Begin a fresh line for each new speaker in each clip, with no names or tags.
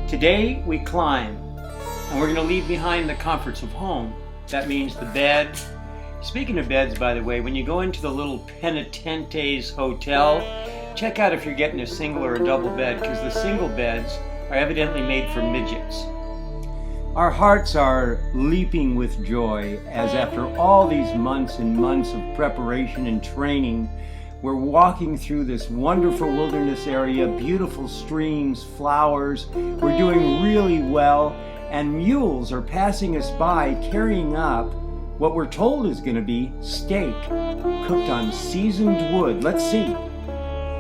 Today we climb, and we're going to leave behind the comforts of home. That means the bed. Speaking of beds, by the way, when you go into the little Penitentes hotel, check out if you're getting a single or a double bed, because the single beds are evidently made for midgets. Our hearts are leaping with joy as after all these months and months of preparation and training, we're walking through this wonderful wilderness area, beautiful streams, flowers. We're doing really well, and mules are passing us by carrying up what we're told is going to be steak cooked on seasoned wood. Let's see.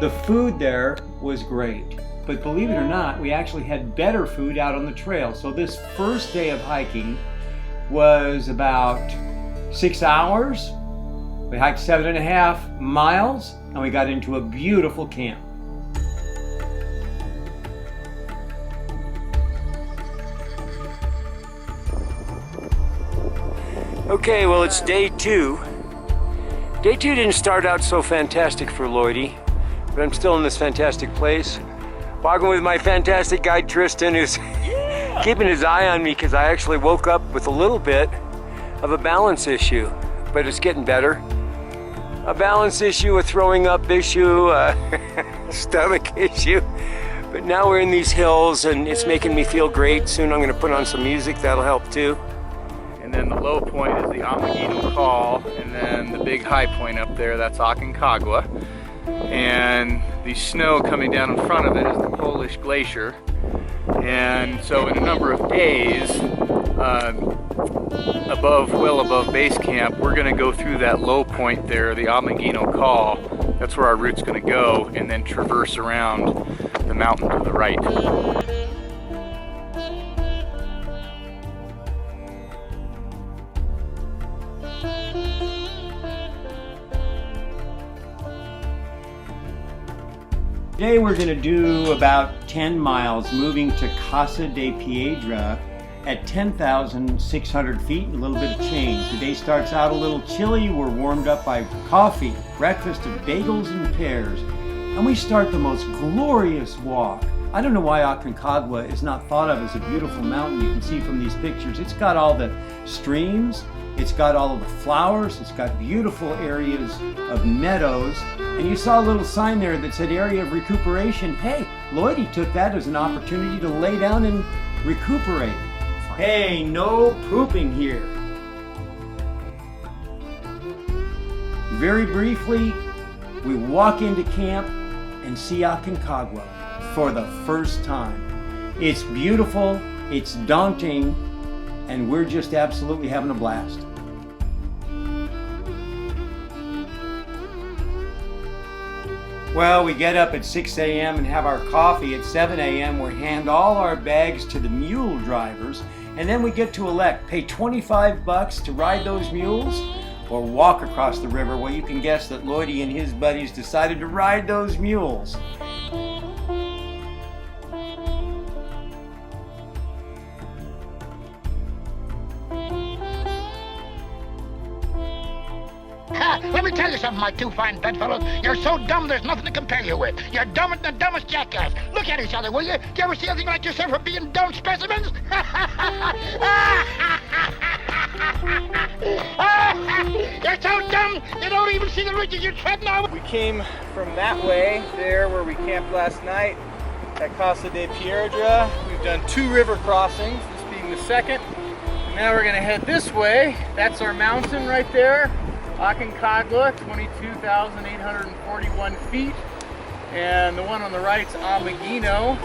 The food there was great, but believe it or not, we actually had better food out on the trail. So this first day of hiking was about 6 hours. We hiked 7.5 miles, and we got into a beautiful camp. Okay, well, it's day 2. Day 2 didn't start out so fantastic for Lloydie, but I'm still in this fantastic place. Walking with my fantastic guide Tristan, who's keeping his eye on me because I actually woke up with a little bit of a balance issue, but it's getting better. A balance issue, a throwing up issue, a stomach issue. But now we're in these hills and it's making me feel great. Soon I'm going to put on some music, that'll help too.
And then the low point is the Ameghino Col, and then the big high point up there, that's Aconcagua. And the snow coming down in front of it is the Polish glacier. And so in a number of days, well above base camp, we're going to go through that low point there, the Ameghino Col. That's where our route's going to go, and then traverse around the mountain to the right.
Today we're going to do about 10 miles, moving to Casa de Piedra at 10,600 feet and a little bit of change. The day starts out a little chilly. We're warmed up by coffee, breakfast of bagels and pears, and we start the most glorious walk. I don't know why Aconcagua is not thought of as a beautiful mountain. You can see from these pictures, it's got all the streams, it's got all of the flowers, it's got beautiful areas of meadows, and you saw a little sign there that said area of recuperation. Hey, Lloydie took that as an opportunity to lay down and recuperate. Hey, no pooping here. Very briefly, we walk into camp and see Aconcagua for the first time. It's beautiful, it's daunting, and we're just absolutely having a blast. Well, we get up at 6 a.m. and have our coffee. At 7 a.m. we hand all our bags to the mule drivers, and then we get to elect, pay $25 to ride those mules or walk across the river. Well, you can guess that Lloydie and his buddies decided to ride those mules.
Let me tell you something, my two fine bedfellows. You're so dumb there's nothing to compare you with. You're dumb as the dumbest jackass. Look at each other, will you? Do you ever see anything like yourself for being dumb specimens? You're so dumb you don't even see the ridges you're treading on.
We came from that way, there where we camped last night at Casa de Piedra. We've done 2 river crossings, this being the second. Now we're gonna head this way. That's our mountain right there. Aconcagua, 22,841 feet, and the one on the right's Ameghino,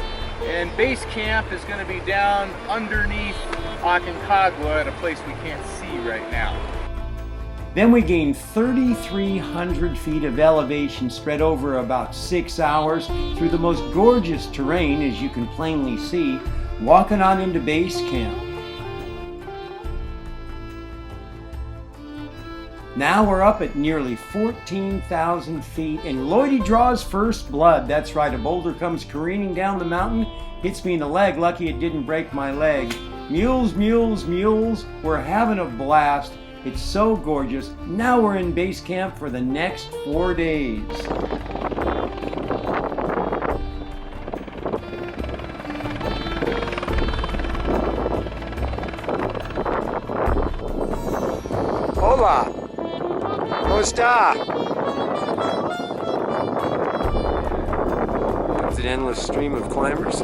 and base camp is going to be down underneath Aconcagua at a place we can't see right now.
Then we gain 3,300 feet of elevation spread over about 6 hours through the most gorgeous terrain, as you can plainly see, walking on into base camp. Now we're up at nearly 14,000 feet, and Lloydie draws first blood. That's right, a boulder comes careening down the mountain, hits me in the leg. Lucky it didn't break my leg. Mules, mules, mules. We're having a blast. It's so gorgeous. Now we're in base camp for the next 4 days.
Hola! ¿Cómo está? It's an endless stream of climbers.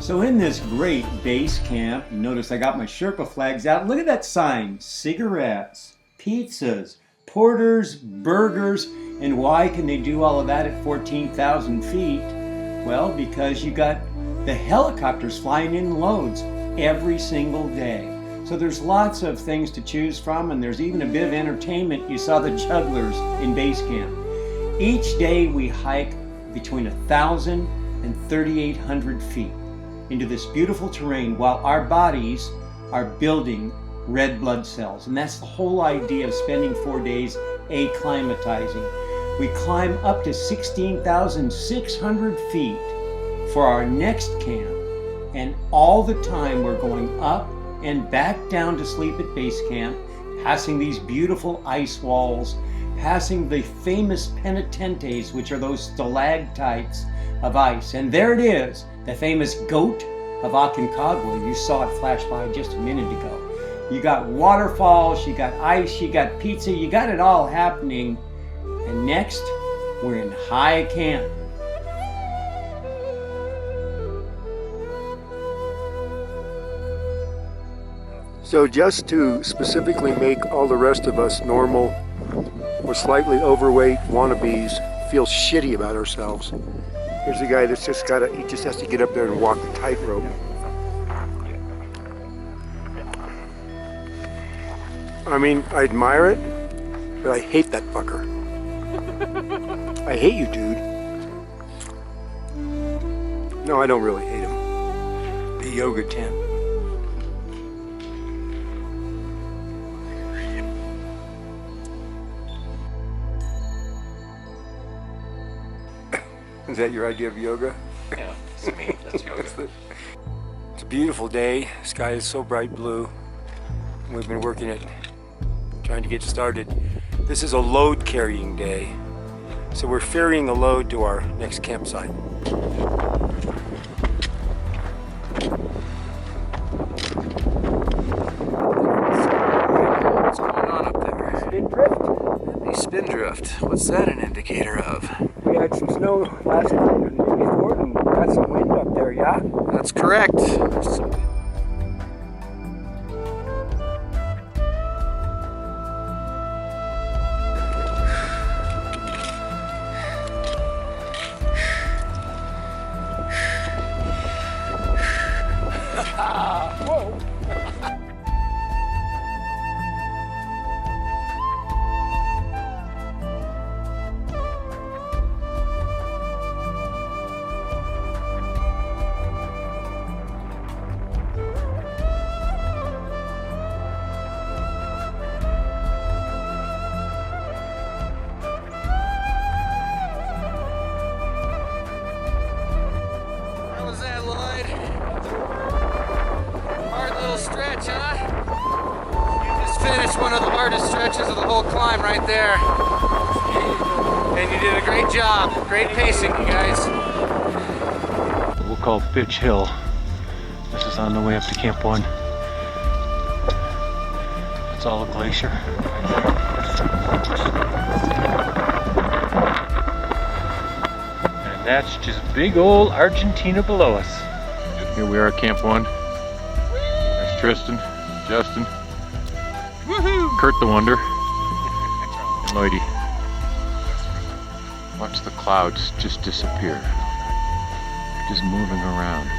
So in this great base camp, notice I got my Sherpa flags out. Look at that sign, cigarettes, pizzas, porters, burgers. And why can they do all of that at 14,000 feet? Well, because you got the helicopters flying in loads every single day. So there's lots of things to choose from, and there's even a bit of entertainment. You saw the jugglers in base camp. Each day we hike between 1,000 and 3,800 feet into this beautiful terrain while our bodies are building red blood cells. And that's the whole idea of spending 4 days acclimatizing. We climb up to 16,600 feet for our next camp. And all the time we're going up and back down to sleep at base camp, passing these beautiful ice walls, passing the famous penitentes, which are those stalactites of ice. And there it is, the famous goat of Aconcagua. You saw it flash by just a minute ago. You got waterfalls, you got ice, you got pizza, you got it all happening. And next, we're in high camp.
So just to specifically make all the rest of us normal or slightly overweight wannabes feel shitty about ourselves, here's a guy that's just he just has to get up there and walk the tightrope. I mean, I admire it, but I hate that fucker. I hate you, dude. No, I don't really hate him. The yoga tent. Is that your idea of yoga?
Yeah, it's me. That's yoga.
It's a beautiful day. The sky is so bright blue. We've been working it, trying to get started. This is a load carrying day. So we're ferrying a load to our next campsite.
What's going on up there?
Spindrift?
The spindrift. What's that an indicator of?
We had some snow last night and the day before and got some wind up there, yeah?
That's correct.
Whoa!
How was that, Lloyd? Hard little stretch, huh? You just finished one of the hardest stretches of the whole climb right there. And you did a great job. Great pacing, you guys.
We'll call Bitch Hill. This is on the way up to Camp 1. It's all a glacier. And that's just big old Argentina below us. Here we are at Camp 1. There's Tristan, Justin, Kurt the Wonder, and Lloydie. Watch the clouds just disappear. Just moving around.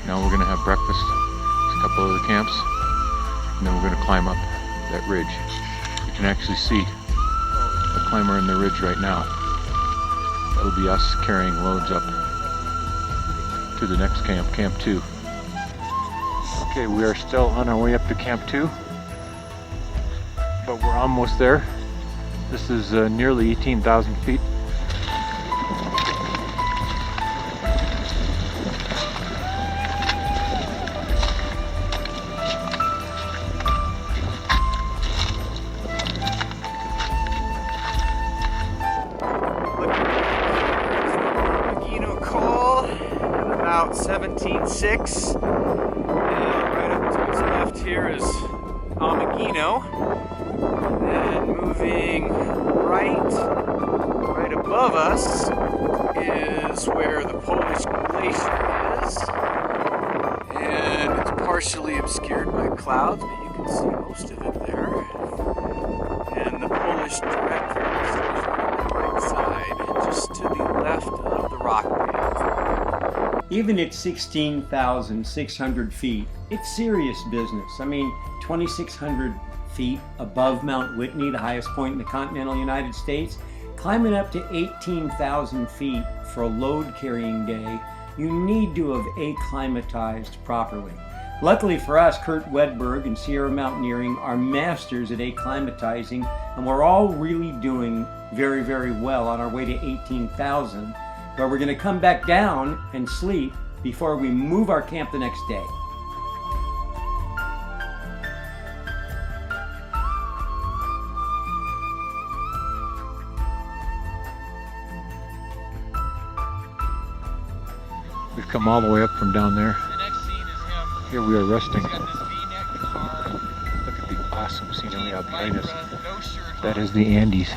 Now we're gonna have breakfast at a couple of the camps, and then we're gonna climb up that ridge. You can actually see a climber in the ridge right now. That'll be us carrying loads up to the next camp, Camp 2. Okay, we are still on our way up to Camp 2, but we're almost there. This is nearly 18,000 feet.
16.6. And right up to its left here is Aconcagua. And moving right above us is where the Polish glacier is. And it's partially obscured by clouds, but you can see most of it there. And the Polish director is on the right side, just to the left of the rock band.
Even at 16,600 feet, it's serious business. I mean, 2,600 feet above Mount Whitney, the highest point in the continental United States, climbing up to 18,000 feet for a load carrying day, you need to have acclimatized properly. Luckily for us, Kurt Wedberg and Sierra Mountaineering are masters at acclimatizing, and we're all really doing very, very well on our way to 18,000, where we're going to come back down and sleep before we move our camp the next day.
We've come all the way up from down there.
The next scene is him.
Here we are resting.
He's got this V-neck guitar,
Look at the awesome scenery out behind us.
no shirt
That
on.
is the Andes.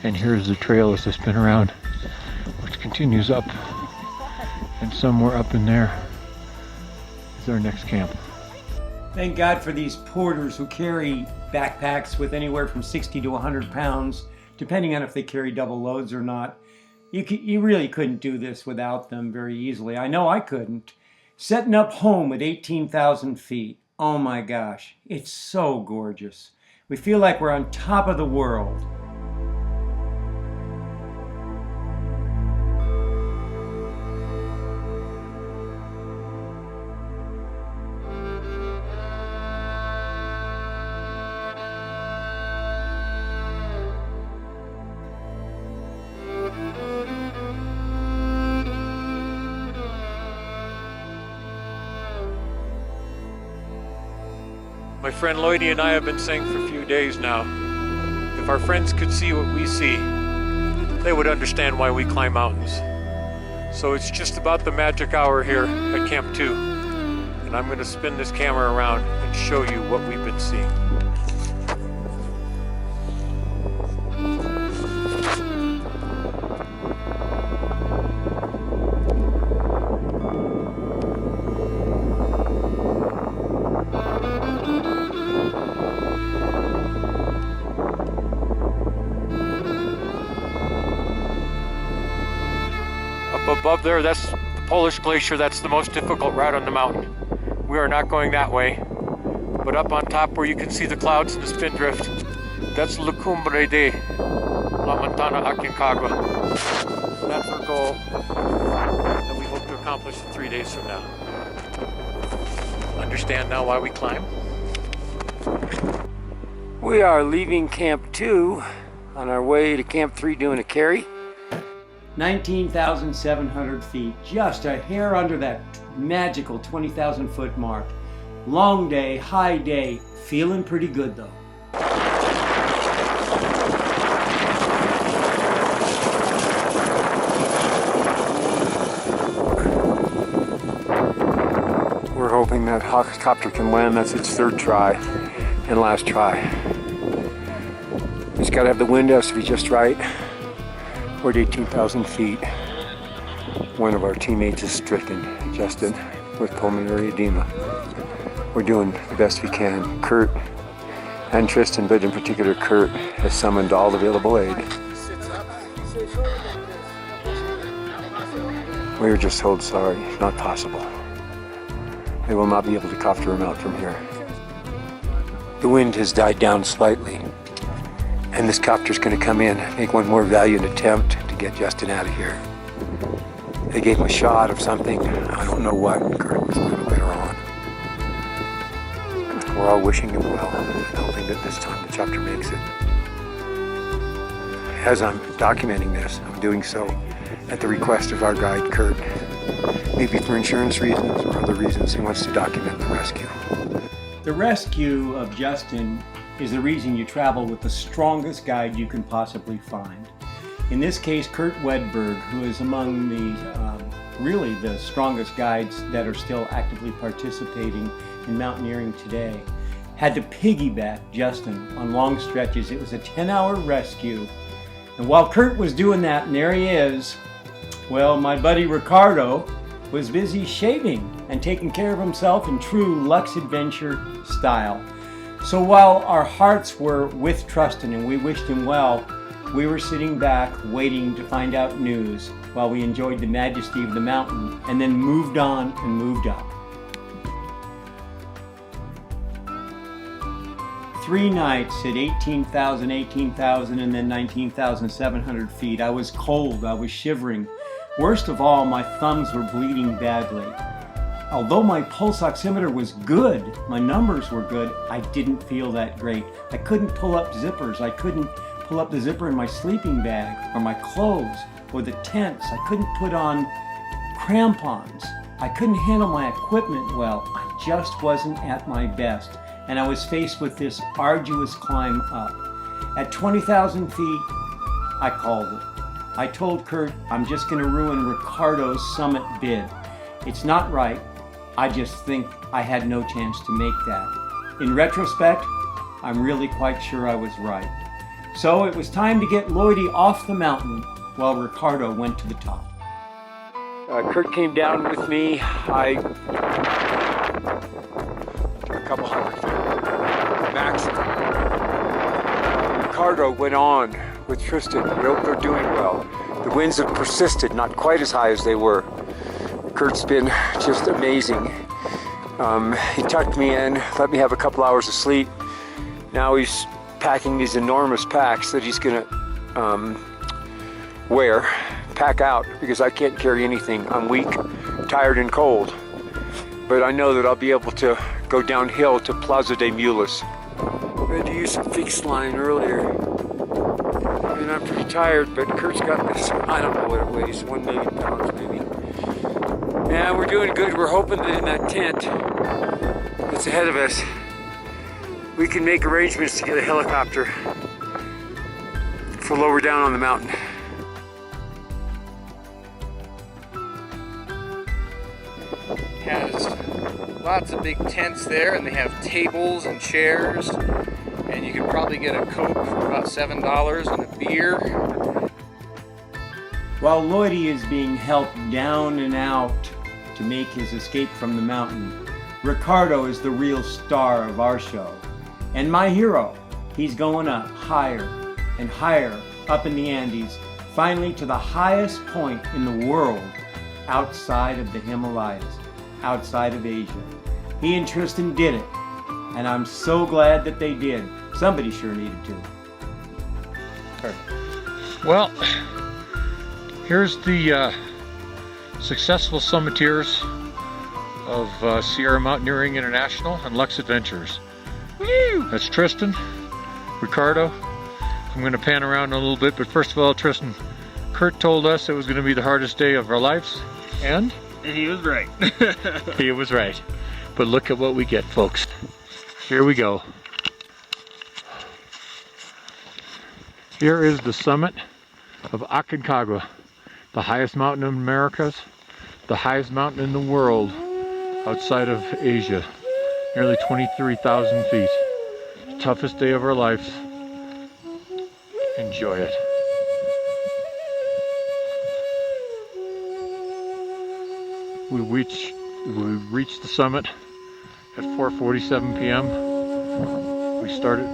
And here's the trail as I spin around, which continues up. And somewhere up in there is our next camp.
Thank God for these porters who carry backpacks with anywhere from 60 to 100 pounds, depending on if they carry double loads or not. You really couldn't do this without them very easily. I know I couldn't. Setting up home at 18,000 feet. Oh my gosh, it's so gorgeous. We feel like we're on top of the world.
My friend Lloydie and I have been saying for a few days now, if our friends could see what we see, they would understand why we climb mountains. So it's just about the magic hour here at Camp 2, and I'm going to spin this camera around and show you what we've been seeing. Up above there, that's the Polish glacier. That's the most difficult route on the mountain. We are not going that way. But up on top where you can see the clouds and the spindrift, that's La Cumbre de La Montana Aconcagua. That's our goal that we hope to accomplish in 3 days from now. Understand now why we climb?
We are leaving Camp 2 on our way to Camp 3 doing a carry. 19,700 feet, just a hair under that magical 20,000 foot mark. Long day, high day, feeling pretty good though.
We're hoping that helicopter can land. That's its third try and last try. It's got to have the wind has to be just right. We're at 18,000 feet. One of our teammates is stricken, Justin, with pulmonary edema. We're doing the best we can. Kurt and Tristan, but in particular Kurt, has summoned all available aid. We were just told, sorry, not possible. They will not be able to copter him out from here. The wind has died down slightly, and this copter's going to come in, make one more valiant attempt to get Justin out of here. They gave him a shot of something, I don't know what. Kurt was a little later on. We're all wishing him well, and hoping that this time the chopper makes it. As I'm documenting this, I'm doing so at the request of our guide, Kurt. Maybe for insurance reasons or other reasons, he wants to document the rescue.
The rescue of Justin is the reason you travel with the strongest guide you can possibly find. In this case, Kurt Wedberg, who is among the really the strongest guides that are still actively participating in mountaineering today, had to piggyback Justin on long stretches. It was a 10-hour rescue. And while Kurt was doing that, and there he is, well, my buddy Ricardo was busy shaving and taking care of himself in true Lux Adventure style. So while our hearts were with Trustin and we wished him well, we were sitting back waiting to find out news while we enjoyed the majesty of the mountain and then moved on and moved up. 3 nights at 18,000, and then 19,700 feet. I was cold, I was shivering. Worst of all, my thumbs were bleeding badly. Although my pulse oximeter was good, my numbers were good, I didn't feel that great. I couldn't pull up zippers. I couldn't pull up the zipper in my sleeping bag or my clothes or the tents. I couldn't put on crampons. I couldn't handle my equipment well. I just wasn't at my best. And I was faced with this arduous climb up. At 20,000 feet, I called it. I told Kurt, I'm just gonna ruin Ricardo's summit bid. It's not right. I just think I had no chance to make that. In retrospect, I'm really quite sure I was right. So it was time to get Lloydie off the mountain while Ricardo went to the top. Kurt came down with me. A couple hundred feet maximum. Ricardo went on with Tristan. They're doing well. The winds have persisted, not quite as high as they were. Kurt's been just amazing. He tucked me in, let me have a couple hours of sleep. Now he's packing these enormous packs that he's gonna pack out, because I can't carry anything. I'm weak, tired, and cold. But I know that I'll be able to go downhill to Plaza de Mulas. I had to use some fixed line earlier. And I'm pretty tired, but Kurt's got this, I don't know what it weighs, 1 million pounds maybe. Yeah, we're doing good. We're hoping that in that tent that's ahead of us, we can make arrangements to get a helicopter for lower down on the mountain.
Has lots of big tents there, and they have tables and chairs, and you can probably get a Coke for about $7 and a beer.
While Lloydie is being helped down and out to make his escape from the mountain, Ricardo is the real star of our show. And my hero, he's going up higher and higher up in the Andes, finally to the highest point in the world outside of the Himalayas, outside of Asia. He and Tristan did it, and I'm so glad that they did. Somebody sure needed to.
Well, here's the successful summiteers of Sierra Mountaineering International and Lux Adventures. Woo! That's Tristan, Ricardo. I'm going to pan around a little bit, but first of all, Tristan, Kurt told us it was going to be the hardest day of our lives, and
he was right.
he was right. But look at what we get, folks. Here we go. Here is the summit of Aconcagua, the highest mountain in Americas, the highest mountain in the world outside of Asia. Nearly 23,000 feet. Toughest day of our lives. Enjoy it. We reached the summit at 4:47 p.m. We started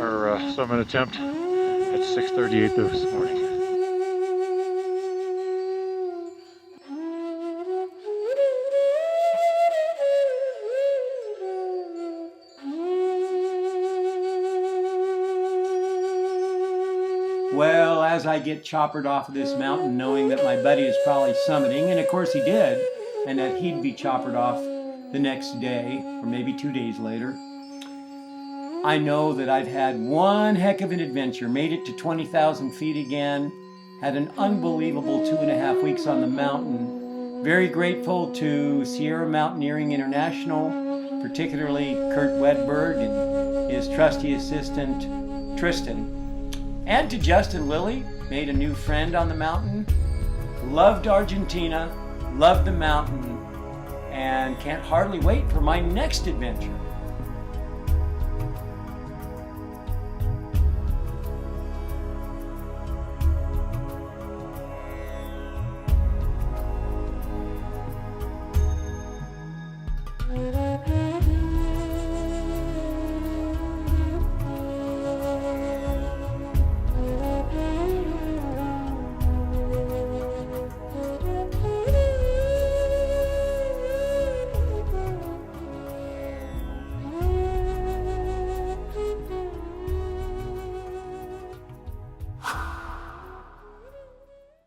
our summit attempt at 6:38 this morning.
Well, as I get choppered off of this mountain, knowing that my buddy is probably summiting, and of course he did, and that he'd be choppered off the next day, or maybe 2 days later, I know that I've had one heck of an adventure. Made it to 20,000 feet again, had an unbelievable 2.5 weeks on the mountain. Very grateful to Sierra Mountaineering International, particularly Kurt Wedberg and his trusty assistant, Tristan. And to Justin Lilly, made a new friend on the mountain. loved Argentina, loved the mountain, and can't hardly wait for my next adventure.